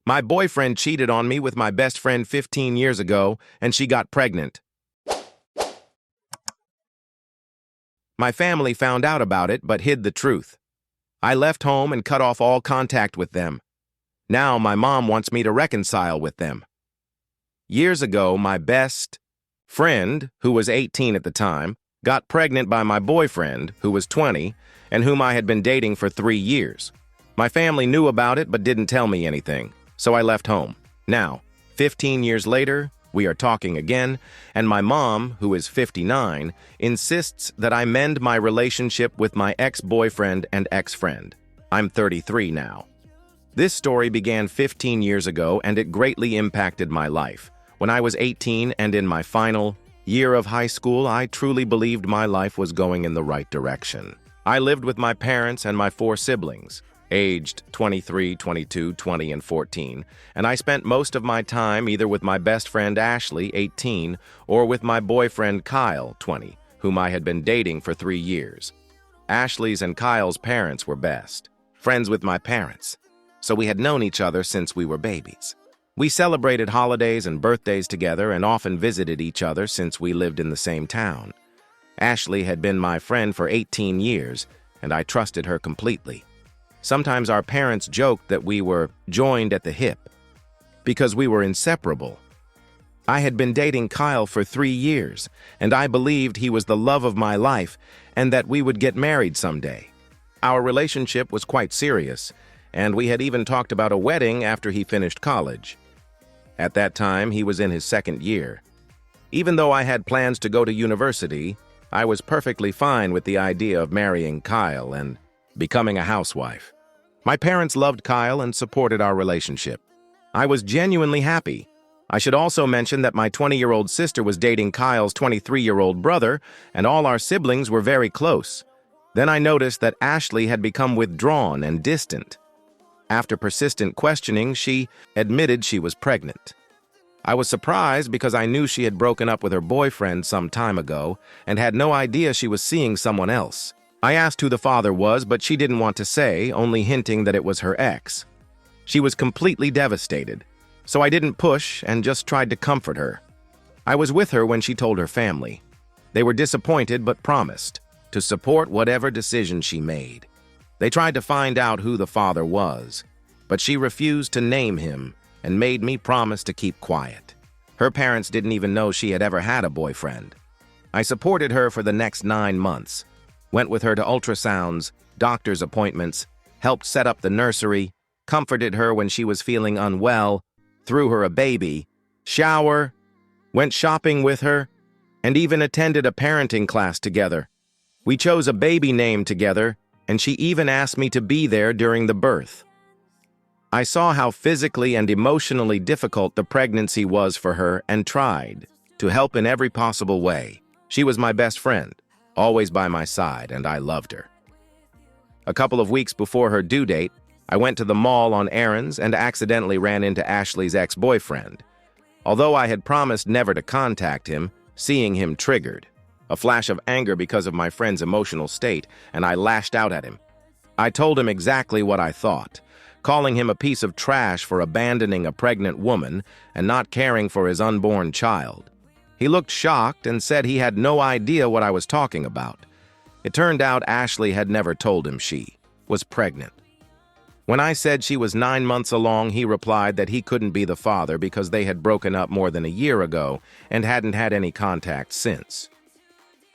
My boyfriend cheated on me with my best friend 15 years ago, and she got pregnant. My family found out about it but hid the truth. I left home and cut off all contact with them. Now my mom wants me to reconcile with them. Years ago, my best friend, who was 18 at the time, got pregnant by my boyfriend, who was 20, and whom I had been dating for 3 years. My family knew about it but didn't tell me anything, so I left home. Now, 15 years later, we are talking again, and my mom, who is 59, insists that I mend my relationship with my ex-boyfriend and ex-friend. I'm 33 now. This story began 15 years ago, and it greatly impacted my life. When I was 18 and in my final year of high school, I truly believed my life was going in the right direction. I lived with my parents and my 4 siblings, aged 23, 22, 20, and 14, and I spent most of my time either with my best friend Ashley, 18, or with my boyfriend Kyle, 20, whom I had been dating for 3 years. Ashley's and Kyle's parents were best friends with my parents, so we had known each other since we were babies. We celebrated holidays and birthdays together and often visited each other since we lived in the same town. Ashley had been my friend for 18 years, and I trusted her completely. Sometimes our parents joked that we were joined at the hip because we were inseparable. I had been dating Kyle for 3 years, and I believed he was the love of my life and that we would get married someday. Our relationship was quite serious, and we had even talked about a wedding after he finished college. At that time, he was in his 2nd year. Even though I had plans to go to university, I was perfectly fine with the idea of marrying Kyle and becoming a housewife. My parents loved Kyle and supported our relationship. I was genuinely happy. I should also mention that my 20-year-old sister was dating Kyle's 23-year-old brother, and all our siblings were very close. Then I noticed that Ashley had become withdrawn and distant. After persistent questioning, she admitted she was pregnant. I was surprised because I knew she had broken up with her boyfriend some time ago and had no idea she was seeing someone else. I asked who the father was, but she didn't want to say, only hinting that it was her ex. She was completely devastated, so I didn't push and just tried to comfort her. I was with her when she told her family. They were disappointed but promised to support whatever decision she made. They tried to find out who the father was, but she refused to name him and made me promise to keep quiet. Her parents didn't even know she had ever had a boyfriend. I supported her for the next 9 months, went with her to ultrasounds, doctor's appointments, helped set up the nursery, comforted her when she was feeling unwell, threw her a baby, shower, went shopping with her, and even attended a parenting class together. We chose a baby name together, and she even asked me to be there during the birth. I saw how physically and emotionally difficult the pregnancy was for her and tried to help in every possible way. She was my best friend, always by my side, and I loved her. A couple of weeks before her due date, I went to the mall on errands and accidentally ran into Ashley's ex-boyfriend. Although I had promised never to contact him, seeing him triggered a flash of anger because of my friend's emotional state, and I lashed out at him. I told him exactly what I thought, calling him a piece of trash for abandoning a pregnant woman and not caring for his unborn child. He looked shocked and said he had no idea what I was talking about. It turned out Ashley had never told him she was pregnant. When I said she was 9 months along, he replied that he couldn't be the father because they had broken up more than a year ago and hadn't had any contact since.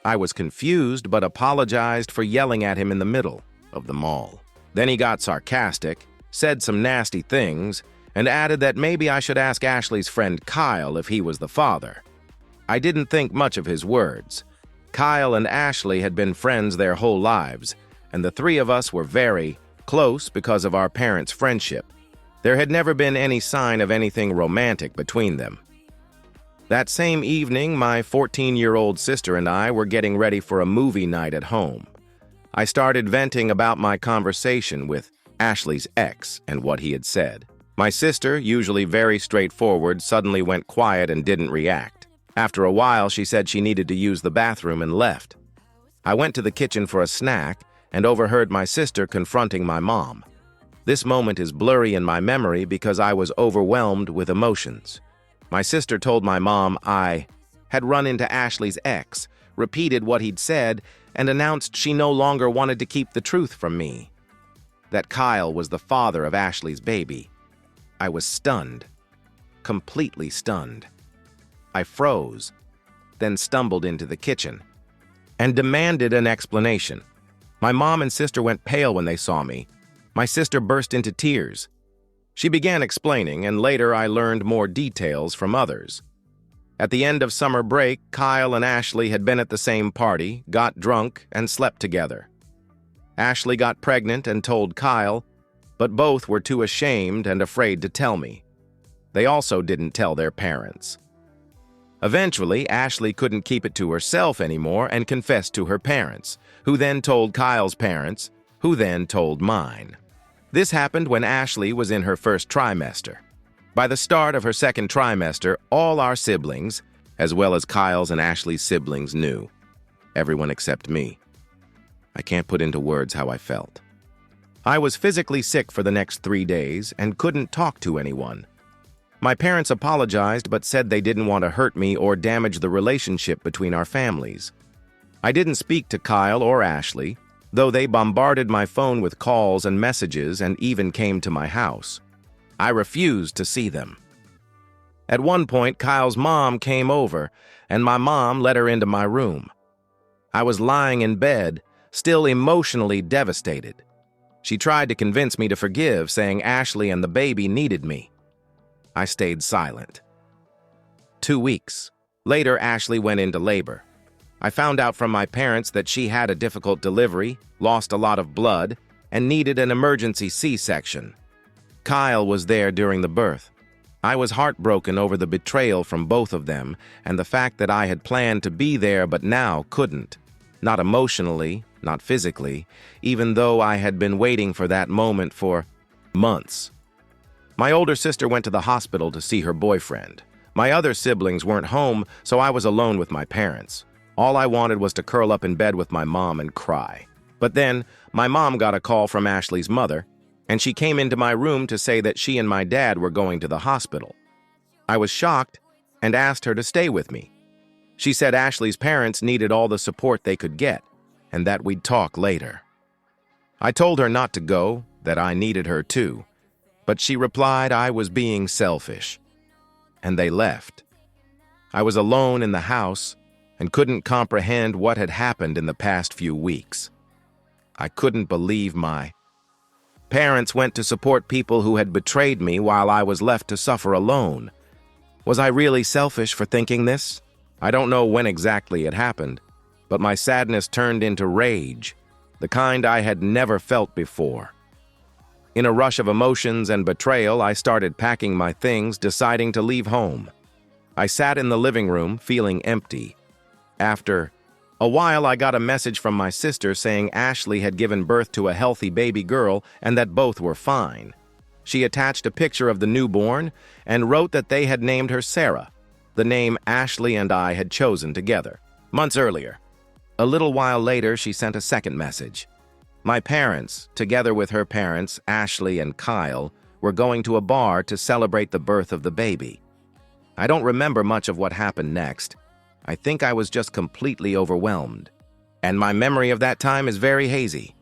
I was confused but apologized for yelling at him in the middle of the mall. Then he got sarcastic, said some nasty things, and added that maybe I should ask Ashley's friend Kyle if he was the father. I didn't think much of his words. Kyle and Ashley had been friends their whole lives, and the 3 of us were very close because of our parents' friendship. There had never been any sign of anything romantic between them. That same evening, my 14-year-old sister and I were getting ready for a movie night at home. I started venting about my conversation with Ashley's ex and what he had said. My sister, usually very straightforward, suddenly went quiet and didn't react. After a while, she said she needed to use the bathroom and left. I went to the kitchen for a snack and overheard my sister confronting my mom. This moment is blurry in my memory because I was overwhelmed with emotions. My sister told my mom I had run into Ashley's ex, repeated what he'd said, and announced she no longer wanted to keep the truth from me. That Kyle was the father of Ashley's baby. I was stunned. Completely stunned. I froze, then stumbled into the kitchen and demanded an explanation. My mom and sister went pale when they saw me. My sister burst into tears. She began explaining, and later I learned more details from others. At the end of summer break, Kyle and Ashley had been at the same party, got drunk, and slept together. Ashley got pregnant and told Kyle, but both were too ashamed and afraid to tell me. They also didn't tell their parents. Eventually, Ashley couldn't keep it to herself anymore and confessed to her parents, who then told Kyle's parents, who then told mine. This happened when Ashley was in her first trimester. By the start of her second trimester, all our siblings, as well as Kyle's and Ashley's siblings, knew. Everyone except me. I can't put into words how I felt. I was physically sick for the next 3 days and couldn't talk to anyone. My parents apologized but said they didn't want to hurt me or damage the relationship between our families. I didn't speak to Kyle or Ashley, though they bombarded my phone with calls and messages and even came to my house. I refused to see them. At one point, Kyle's mom came over, and my mom let her into my room. I was lying in bed, still emotionally devastated. She tried to convince me to forgive, saying Ashley and the baby needed me. I stayed silent. 2 weeks. Later, Ashley went into labor. I found out from my parents that she had a difficult delivery, lost a lot of blood, and needed an emergency C-section. Kyle was there during the birth. I was heartbroken over the betrayal from both of them and the fact that I had planned to be there but now couldn't. Not emotionally, not physically, even though I had been waiting for that moment for months. My older sister went to the hospital to see her boyfriend. My other siblings weren't home, so I was alone with my parents. All I wanted was to curl up in bed with my mom and cry. But then, my mom got a call from Ashley's mother, and she came into my room to say that she and my dad were going to the hospital. I was shocked and asked her to stay with me. She said Ashley's parents needed all the support they could get, and that we'd talk later. I told her not to go, that I needed her too, but she replied I was being selfish. And they left. I was alone in the house and couldn't comprehend what had happened in the past few weeks. I couldn't believe my parents went to support people who had betrayed me while I was left to suffer alone. Was I really selfish for thinking this? I don't know when exactly it happened, but my sadness turned into rage, the kind I had never felt before. In a rush of emotions and betrayal, I started packing my things, deciding to leave home. I sat in the living room, feeling empty. After a while, I got a message from my sister saying Ashley had given birth to a healthy baby girl and that both were fine. She attached a picture of the newborn and wrote that they had named her Sarah, the name Ashley and I had chosen together, months earlier. A little while later, she sent a second message. My parents, together with her parents, Ashley and Kyle, were going to a bar to celebrate the birth of the baby. I don't remember much of what happened next. I think I was just completely overwhelmed. And my memory of that time is very hazy.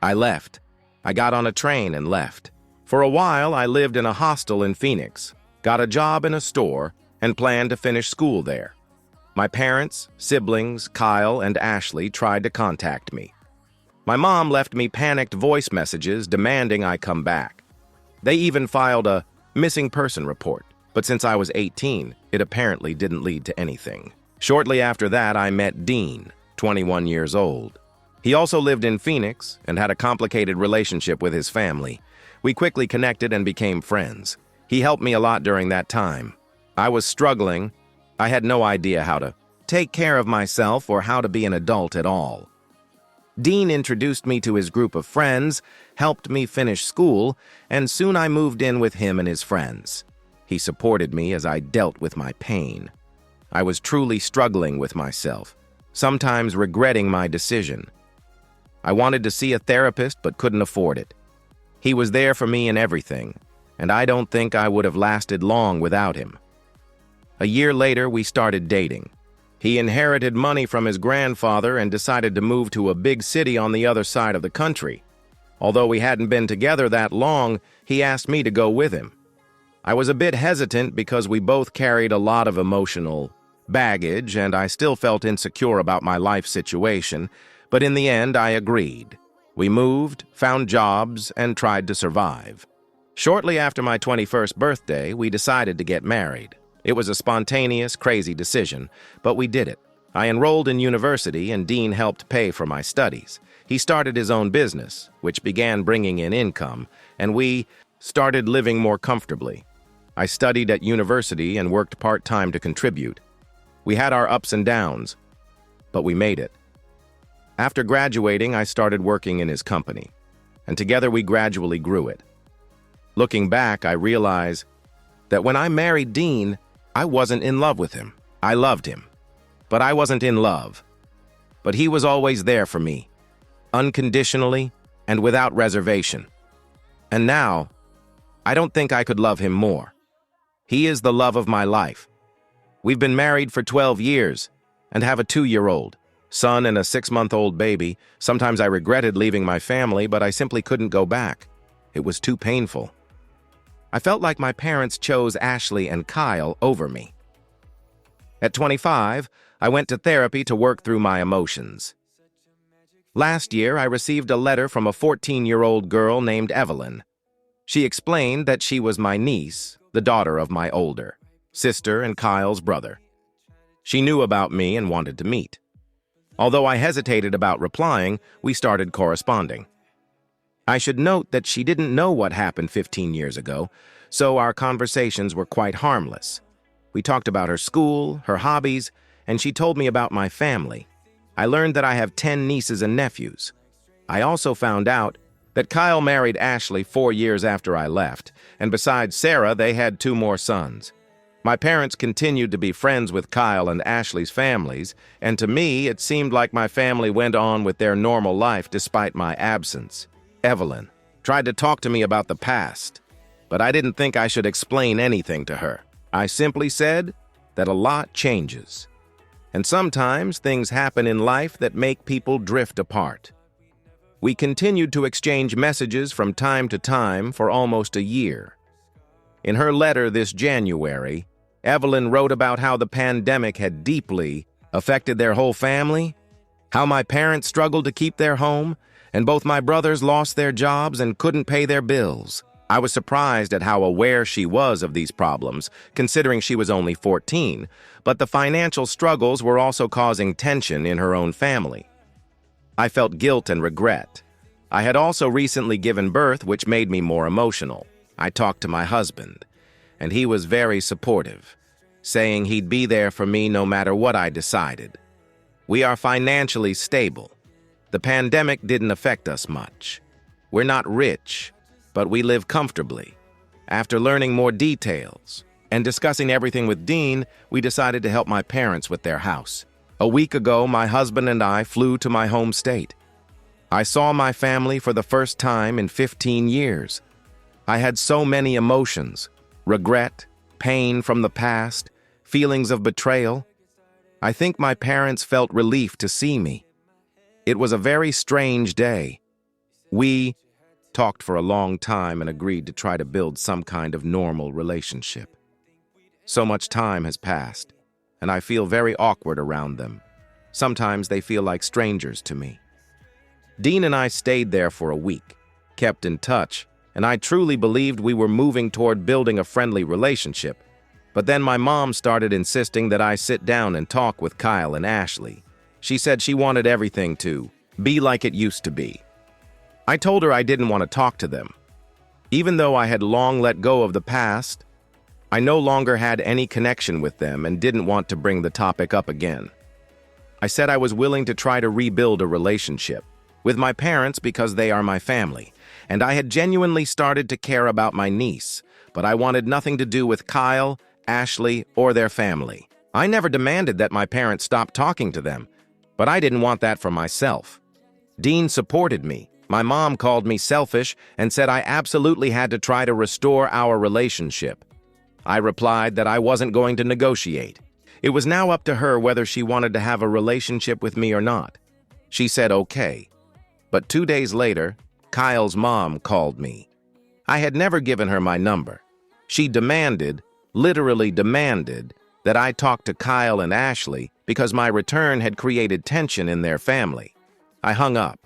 I left. I got on a train and left. For a while, I lived in a hostel in Phoenix, got a job in a store, and planned to finish school there. My parents, siblings, Kyle, and Ashley tried to contact me. My mom left me panicked voice messages demanding I come back. They even filed a missing person report, but since I was 18, it apparently didn't lead to anything. Shortly after that, I met Dean, 21 years old. He also lived in Phoenix and had a complicated relationship with his family. We quickly connected and became friends. He helped me a lot during that time. I was struggling. I had no idea how to take care of myself or how to be an adult at all. Dean introduced me to his group of friends, helped me finish school, and soon I moved in with him and his friends. He supported me as I dealt with my pain. I was truly struggling with myself, sometimes regretting my decision. I wanted to see a therapist but couldn't afford it. He was there for me in everything, and I don't think I would have lasted long without him. A year later, we started dating. He inherited money from his grandfather and decided to move to a big city on the other side of the country. Although we hadn't been together that long, he asked me to go with him. I was a bit hesitant because we both carried a lot of emotional baggage and I still felt insecure about my life situation, but in the end I agreed. We moved, found jobs, and tried to survive. Shortly after my 21st birthday, we decided to get married. It was a spontaneous, crazy decision, but we did it. I enrolled in university and Dean helped pay for my studies. He started his own business, which began bringing in income, and we started living more comfortably. I studied at university and worked part-time to contribute. We had our ups and downs, but we made it. After graduating, I started working in his company, and together we gradually grew it. Looking back, I realize that when I married Dean, I wasn't in love with him. I loved him, but I wasn't in love. But he was always there for me, unconditionally and without reservation. And now, I don't think I could love him more. He is the love of my life. We've been married for 12 years and have a 2-year-old son and a 6-month-old baby. Sometimes I regretted leaving my family, but I simply couldn't go back. It was too painful. I felt like my parents chose Ashley and Kyle over me. At 25, I went to therapy to work through my emotions. Last year, I received a letter from a 14-year-old girl named Evelyn. She explained that she was my niece, the daughter of my older sister and Kyle's brother. She knew about me and wanted to meet. Although I hesitated about replying, we started corresponding. I should note that she didn't know what happened 15 years ago, so our conversations were quite harmless. We talked about her school, her hobbies, and she told me about my family. I learned that I have 10 nieces and nephews. I also found out that Kyle married Ashley 4 years after I left, and besides Sarah, they had 2 more sons. My parents continued to be friends with Kyle and Ashley's families, and to me, it seemed like my family went on with their normal life despite my absence. Evelyn tried to talk to me about the past, but I didn't think I should explain anything to her. I simply said that a lot changes, and sometimes things happen in life that make people drift apart. We continued to exchange messages from time to time for almost a year. In her letter this January, Evelyn wrote about how the pandemic had deeply affected their whole family, how my parents struggled to keep their home, and both my brothers lost their jobs and couldn't pay their bills. I was surprised at how aware she was of these problems, considering she was only 14, but the financial struggles were also causing tension in her own family. I felt guilt and regret. I had also recently given birth, which made me more emotional. I talked to my husband, and he was very supportive, saying he'd be there for me no matter what I decided. We are financially stable. The pandemic didn't affect us much. We're not rich, but we live comfortably. After learning more details and discussing everything with Dean, we decided to help my parents with their house. A week ago, my husband and I flew to my home state. I saw my family for the first time in 15 years. I had so many emotions: regret, pain from the past, feelings of betrayal. I think my parents felt relief to see me. It was a very strange day. We talked for a long time and agreed to try to build some kind of normal relationship. So much time has passed, and I feel very awkward around them. Sometimes they feel like strangers to me. Dean and I stayed there for a week, kept in touch, and I truly believed we were moving toward building a friendly relationship. But then my mom started insisting that I sit down and talk with Kyle and Ashley. She said she wanted everything to be like it used to be. I told her I didn't want to talk to them. Even though I had long let go of the past, I no longer had any connection with them and didn't want to bring the topic up again. I said I was willing to try to rebuild a relationship with my parents because they are my family, and I had genuinely started to care about my niece, but I wanted nothing to do with Kyle, Ashley, or their family. I never demanded that my parents stop talking to them, but I didn't want that for myself. Dean supported me, My mom called me selfish and said I absolutely had to try to restore our relationship. I replied that I wasn't going to negotiate. It was now up to her whether she wanted to have a relationship with me or not. She said okay. But 2 days later, Kyle's mom called me. I had never given her my number. She demanded, literally demanded, that I talk to Kyle and Ashley because my return had created tension in their family. I hung up.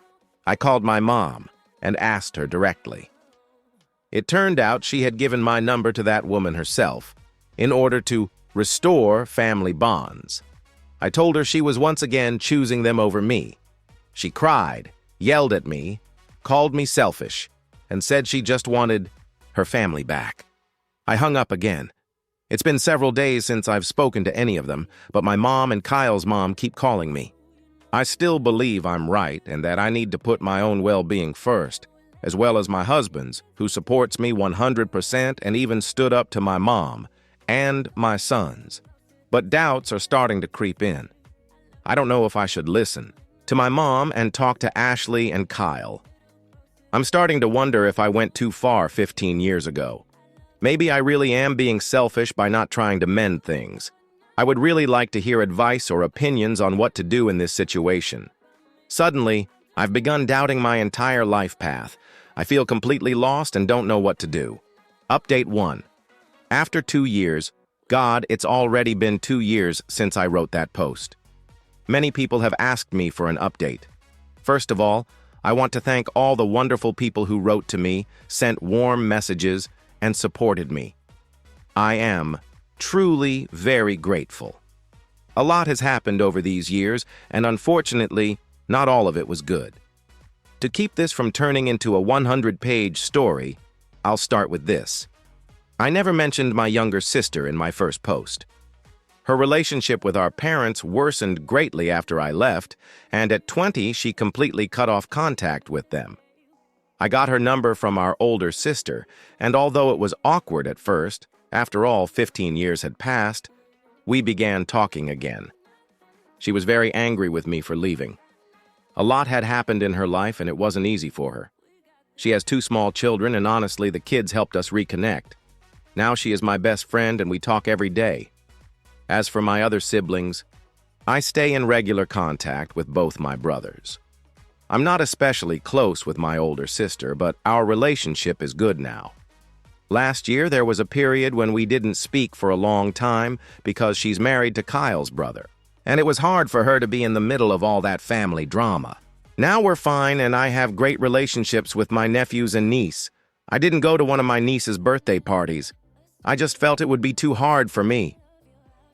I called my mom and asked her directly. It turned out she had given my number to that woman herself in order to restore family bonds. I told her she was once again choosing them over me. She cried, yelled at me, called me selfish, and said she just wanted her family back. I hung up again. It's been several days since I've spoken to any of them, but my mom and Kyle's mom keep calling me. I still believe I'm right and that I need to put my own well-being first, as well as my husband's, who supports me 100% and even stood up to my mom, and my sons. But doubts are starting to creep in. I don't know if I should listen to my mom and talk to Ashley and Kyle. I'm starting to wonder if I went too far 15 years ago. Maybe I really am being selfish by not trying to mend things. I would really like to hear advice or opinions on what to do in this situation. Suddenly, I've begun doubting my entire life path. I feel completely lost and don't know what to do. Update 1. After 2 years, God, it's already been 2 years since I wrote that post. Many people have asked me for an update. First of all, I want to thank all the wonderful people who wrote to me, sent warm messages, and supported me. I am truly very grateful. A lot has happened over these years, and unfortunately, not all of it was good. To keep this from turning into a 100-page story, I'll start with this. I never mentioned my younger sister in my first post. Her relationship with our parents worsened greatly after I left, and at 20, she completely cut off contact with them. I got her number from our older sister, and although it was awkward at first, after all 15 years had passed, we began talking again. She was very angry with me for leaving. A lot had happened in her life, and it wasn't easy for her. She has 2 small children, and honestly, the kids helped us reconnect. Now she is my best friend, and we talk every day. As for my other siblings, I stay in regular contact with both my brothers. I'm not especially close with my older sister, but our relationship is good now. Last year, there was a period when we didn't speak for a long time because she's married to Kyle's brother, and it was hard for her to be in the middle of all that family drama. Now we're fine, and I have great relationships with my nephews and niece. I didn't go to one of my niece's birthday parties. I just felt it would be too hard for me.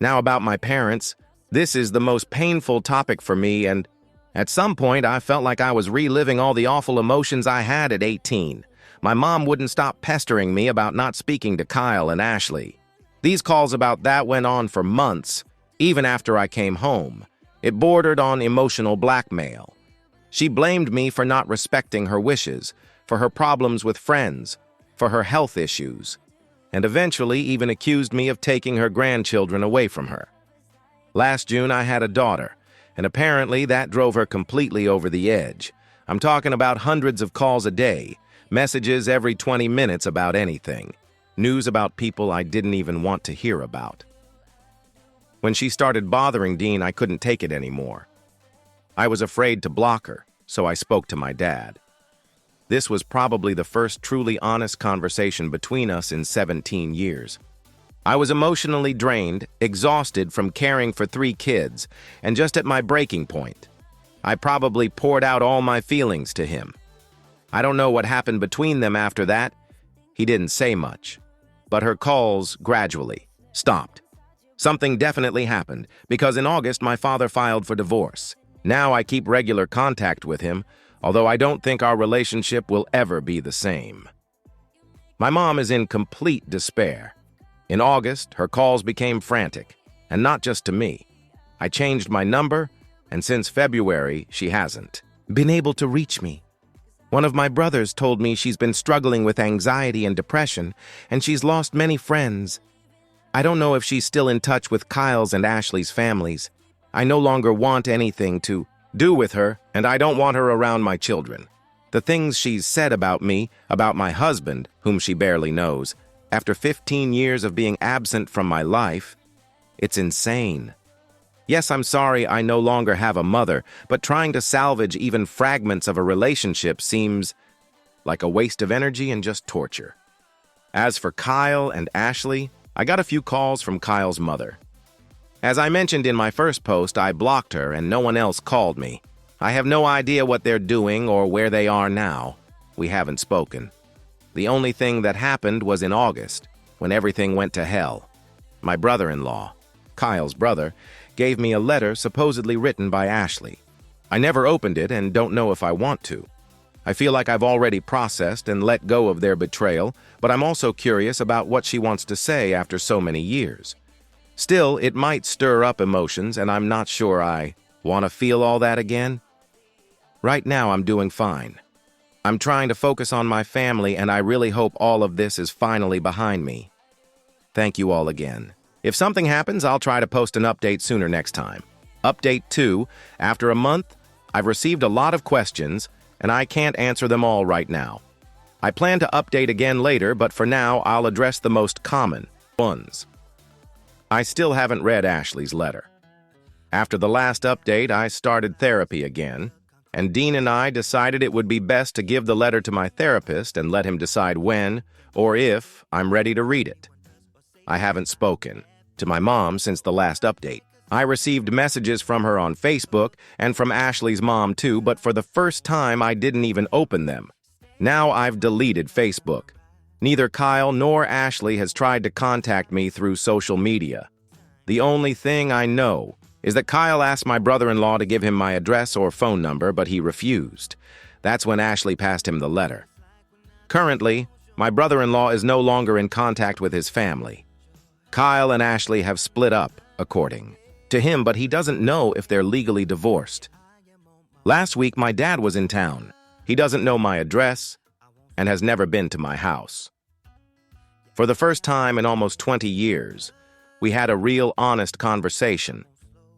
Now about my parents, this is the most painful topic for me, and at some point I felt like I was reliving all the awful emotions I had at 18. My mom wouldn't stop pestering me about not speaking to Kyle and Ashley. These calls about that went on for months, even after I came home. It bordered on emotional blackmail. She blamed me for not respecting her wishes, for her problems with friends, for her health issues, and eventually even accused me of taking her grandchildren away from her. Last June, I had a daughter, and apparently that drove her completely over the edge. I'm talking about hundreds of calls a day, messages every 20 minutes about anything, news about people I didn't even want to hear about. When she started bothering Dean, I couldn't take it anymore. I was afraid to block her, so I spoke to my dad. This was probably the first truly honest conversation between us in 17 years. I was emotionally drained, exhausted from caring for 3 kids, and just at my breaking point. I probably poured out all my feelings to him. I don't know what happened between them after that. He didn't say much, but her calls gradually stopped. Something definitely happened, because in August my father filed for divorce. Now I keep regular contact with him, although I don't think our relationship will ever be the same. My mom is in complete despair. In August, her calls became frantic, and not just to me. I changed my number, and since February, she hasn't been able to reach me. One of my brothers told me she's been struggling with anxiety and depression, and she's lost many friends. I don't know if she's still in touch with Kyle's and Ashley's families. I no longer want anything to do with her, and I don't want her around my children. The things she's said about me, about my husband, whom she barely knows, after 15 years of being absent from my life, it's insane. Yes, I'm sorry I no longer have a mother, but trying to salvage even fragments of a relationship seems like a waste of energy and just torture. As for Kyle and Ashley, I got a few calls from Kyle's mother. As I mentioned in my first post, I blocked her and no one else called me. I have no idea what they're doing or where they are now. We haven't spoken. The only thing that happened was in August, when everything went to hell. My brother-in-law, Kyle's brother, gave me a letter supposedly written by Ashley. I never opened it and don't know if I want to. I feel like I've already processed and let go of their betrayal, but I'm also curious about what she wants to say after so many years. Still, it might stir up emotions, and I'm not sure I want to feel all that again. Right now, I'm doing fine. I'm trying to focus on my family, and I really hope all of this is finally behind me. Thank you all again. If something happens, I'll try to post an update sooner next time. Update 2. After a month, I've received a lot of questions, and I can't answer them all right now. I plan to update again later, but for now, I'll address the most common ones. I still haven't read Ashley's letter. After the last update, I started therapy again, and Dean and I decided it would be best to give the letter to my therapist and let him decide when or if I'm ready to read it. I haven't spoken to my mom since the last update. I received messages from her on Facebook and from Ashley's mom too, but for the first time I didn't even open them. Now I've deleted Facebook. Neither Kyle nor Ashley has tried to contact me through social media. The only thing I know is that Kyle asked my brother-in-law to give him my address or phone number, but he refused. That's when Ashley passed him the letter. Currently, my brother-in-law is no longer in contact with his family. Kyle and Ashley have split up, according to him, but he doesn't know if they're legally divorced. Last week, my dad was in town. He doesn't know my address and has never been to my house. For the first time in almost 20 years, we had a real, honest conversation.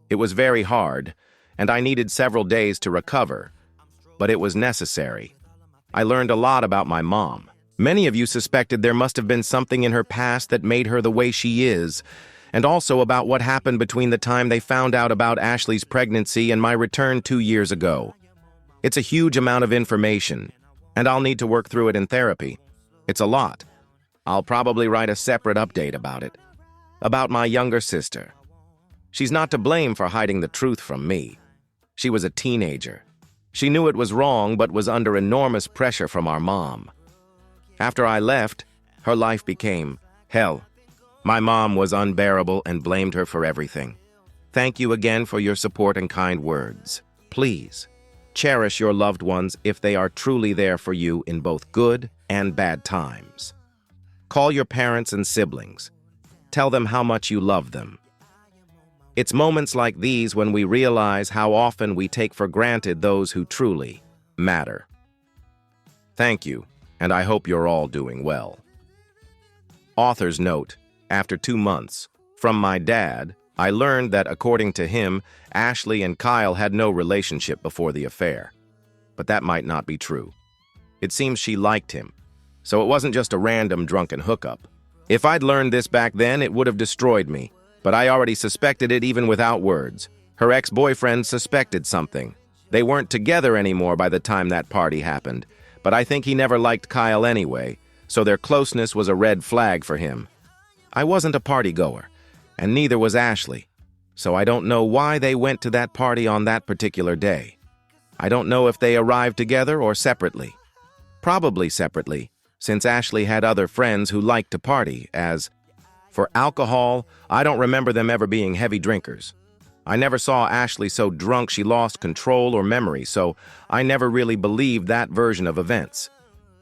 It was very hard, and I needed several days to recover, but it was necessary. I learned a lot about my mom. Many of you suspected there must have been something in her past that made her the way she is, and also about what happened between the time they found out about Ashley's pregnancy and my return 2 years ago. It's a huge amount of information, and I'll need to work through it in therapy. It's a lot. I'll probably write a separate update about it. About my younger sister. She's not to blame for hiding the truth from me. She was a teenager. She knew it was wrong, but was under enormous pressure from our mom. After I left, her life became hell. My mom was unbearable and blamed her for everything. Thank you again for your support and kind words. Please, cherish your loved ones if they are truly there for you in both good and bad times. Call your parents and siblings. Tell them how much you love them. It's moments like these when we realize how often we take for granted those who truly matter. Thank you, and I hope you're all doing well. Author's note, after 2 months, from my dad, I learned that according to him, Ashley and Kyle had no relationship before the affair. But that might not be true. It seems she liked him, so it wasn't just a random drunken hookup. If I'd learned this back then, it would have destroyed me. But I already suspected it even without words. Her ex-boyfriend suspected something. They weren't together anymore by the time that party happened, but I think he never liked Kyle anyway, so their closeness was a red flag for him. I wasn't a partygoer, and neither was Ashley, so I don't know why they went to that party on that particular day. I don't know if they arrived together or separately. Probably separately, since Ashley had other friends who liked to party, as for alcohol, I don't remember them ever being heavy drinkers. I never saw Ashley so drunk she lost control or memory, so I never really believed that version of events.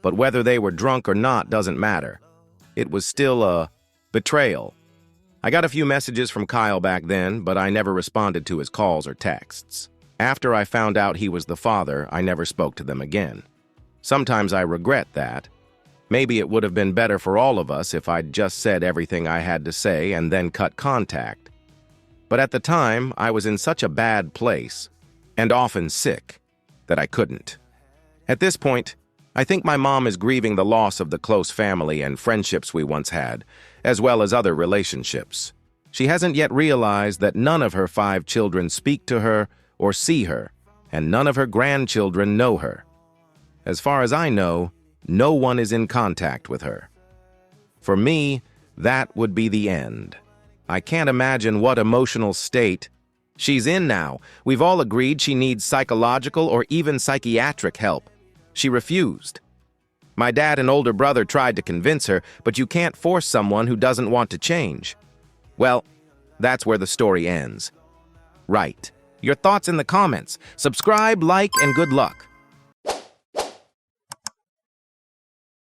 But whether they were drunk or not doesn't matter. It was still a betrayal. I got a few messages from Kyle back then, but I never responded to his calls or texts. After I found out he was the father, I never spoke to them again. Sometimes I regret that. Maybe it would have been better for all of us if I'd just said everything I had to say and then cut contact. But at the time, I was in such a bad place, and often sick, that I couldn't. At this point, I think my mom is grieving the loss of the close family and friendships we once had, as well as other relationships. She hasn't yet realized that none of her 5 children speak to her or see her, and none of her grandchildren know her. As far as I know, no one is in contact with her. For me, that would be the end. I can't imagine what emotional state she's in now. We've all agreed she needs psychological or even psychiatric help. She refused. My dad and older brother tried to convince her, but you can't force someone who doesn't want to change. Well, that's where the story ends. Right. Your thoughts in the comments. Subscribe, like, and good luck.